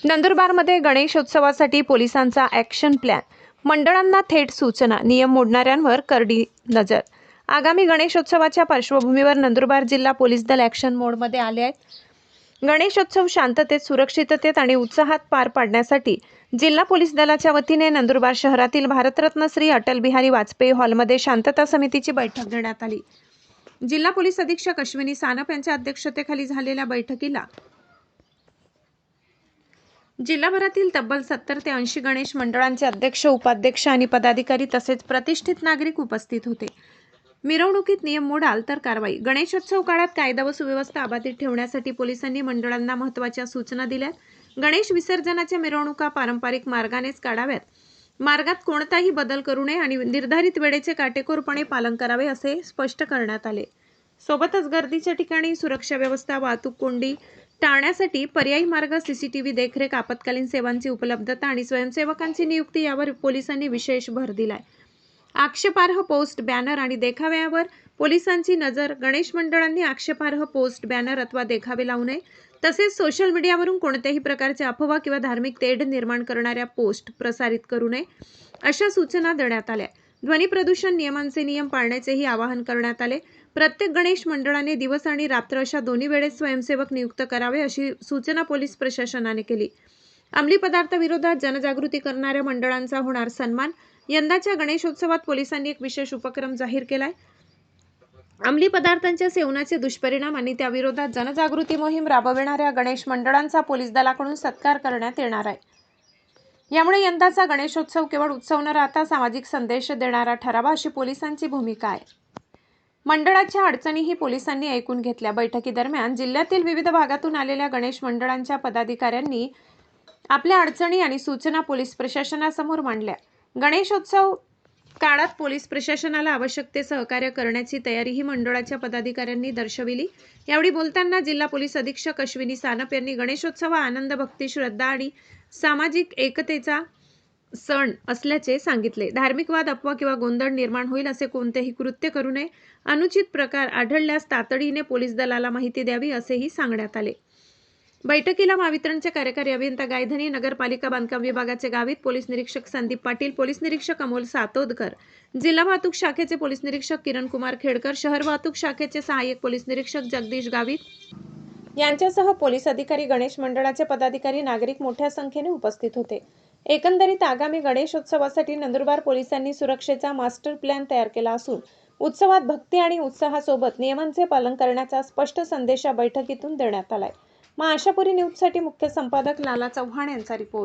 नंदुरबारमध्ये गणेशोत्सवासाठी पोलिसांचा ॲक्शन प्लॅन. मंडळांना थेट सूचना. नियम मोडणाऱ्यांवर करडी नजर. आगामी गणेशोत्सवाच्या पार्श्वभूमीवर नंदुरबार जिल्हा पोलीस दल ॲक्शन मोडमध्ये आले आहे. गणेशोत्सव शांततेत, सुरक्षिततेत आणि उत्साहात पार पाडण्यासाठी जिल्हा पोलीस दलाच्या वतीने नंदुरबार शहरातील भारतरत्न श्री अटल बिहारी वाजपेयी हॉलमध्ये शांतता समितीची बैठक घेण्यात आली. जिल्हा पोलीस अधीक्षक अश्विनी सानप यांच्या अध्यक्षतेखाली झालेल्या बैठकीला जिल्हाभरातील तब्बल 70 ते 80 गणेश मंडळांचे अध्यक्ष, उपाध्यक्ष आणि पदाधिकारी तसेच प्रतिष्ठित नागरिक उपस्थित होते. मिरवणुकीत नियम मोडाल तर कारवाई. गणेशोत्सव काळात कायदा व सुव्यवस्था अबाधित ठेवण्यासाठी पोलिसांनी मंडळांना महत्त्वाच्या सूचना दिल्यात. गणेश विसर्जनाच्या मिरवणुका पारंपरिक मार्गानेच काढाव्यात. मार्गात कोणताही बदल करू नये आणि निर्धारित वेळेचे काटेकोरपणे पालन करावे असे स्पष्ट करण्यात आले. सोबतच गर्दीच्या ठिकाणी सुरक्षा व्यवस्था, वाहतूक कोंडी टाळण्यासाठी पर्यायी मार्ग, सीसीटीव्ही देखरेख, आपत्कालीन सेवांची उपलब्धता आणि स्वयंसेवकांची नियुक्ती यावर पोलिसांनी विशेष भर दिलाय. आक्षेपार्ह पोस्ट, बॅनर आणि देखाव्यावर पोलिसांची नजर. गणेश मंडळांनी आक्षेपार्ह पोस्ट, बॅनर अथवा देखावे लावू नये. तसेच सोशल मीडियावरून कोणत्याही प्रकारचे अफवा किंवा धार्मिक तेढ निर्माण करणाऱ्या पोस्ट प्रसारित करू नये अशा सूचना देण्यात आल्या. ध्वनी प्रदूषण नियमांचे नियम पाळण्याचेही आवाहन करण्यात आले. प्रत्येक गणेश मंडळाने दिवस आणि रात्र अशा दोन्ही वेळेत स्वयंसेवक नियुक्त करावे अशी सूचना पोलीस प्रशासनाने केली. अंमली पदार्थाविरोधात जनजागृती करणाऱ्या मंडळांचा होणार सन्मान. यंदाच्या गणेशोत्सवात पोलिसांनी एक विशेष उपक्रम जाहीर केलाय. अंमली पदार्थांच्या सेवनाचे दुष्परिणाम आणि त्याविरोधात जनजागृती मोहीम राबविणाऱ्या गणेश मंडळांचा पोलीस दलाकडून सत्कार करण्यात येणार आहे. यामुळे यंदाचा गणेशोत्सव केवळ उत्सव न राहता सामाजिक संदेश देणारा ठरावा अशी पोलिसांची भूमिका आहे. मंडळाच्या अडचणीही पोलिसांनी ऐकून घेतल्या. बैठकीदरम्यान जिल्ह्यातील विविध भागातून आलेल्या गणेश मंडळांच्या पदाधिकाऱ्यांनी आपल्या अडचणी आणि सूचना पोलीस प्रशासनासमोर मांडल्या. गणेशोत्सव काळात पोलीस प्रशासनाला आवश्यक ते सहकार्य करण्याची तयारीही मंडळाच्या पदाधिकाऱ्यांनी दर्शविली. यावेळी बोलताना जिल्हा पोलीस अधीक्षक अश्विनी सानप यांनी गणेशोत्सव हा आनंद, भक्ती, श्रद्धा आणि सामाजिक एकतेचा सण असल्याचे सांगितले. धार्मिक वाद, अफवा किंवा गोंधळ निर्माण होईल असे कोणतेही कृत्य करू नये. अनुचित प्रकार आढळल्यास तातडीने पोलीस दलाला माहिती द्यावी असेही सांगण्यात आले. बैठकीला महावितरणचे कार्यकारी अभियंता गायधनी, नगरपालिका बांधकाम विभागाचे गावित पोलीस निरीक्षक संदीप पाटील, पोलीस निरीक्षक अमोल सातोदकर, जिल्हा वाहतूक शाखेचे पोलीस निरीक्षक किरण कुमार खेडकर, शहर वाहतूक शाखेचे सहाय्यक पोलीस निरीक्षक जगदीश गावित यांच्यासह पोलीस अधिकारी, गणेश मंडळाचे पदाधिकारी, नागरिक मोठ्या संख्येने उपस्थित होते. एकंदरीत आगामी गणेशोत्सवासाठी नंदुरबार पोलिसांनी सुरक्षेचा मास्टर प्लॅन तयार केला असून उत्सवात भक्ती आणि उत्साहासोबत नियमांचे पालन करण्याचा स्पष्ट संदेश या बैठकीतून देण्यात आलाय. आशापुरी न्यूजसाठी मुख्य संपादक लाला चव्हाण यांचा रिपोर्ट.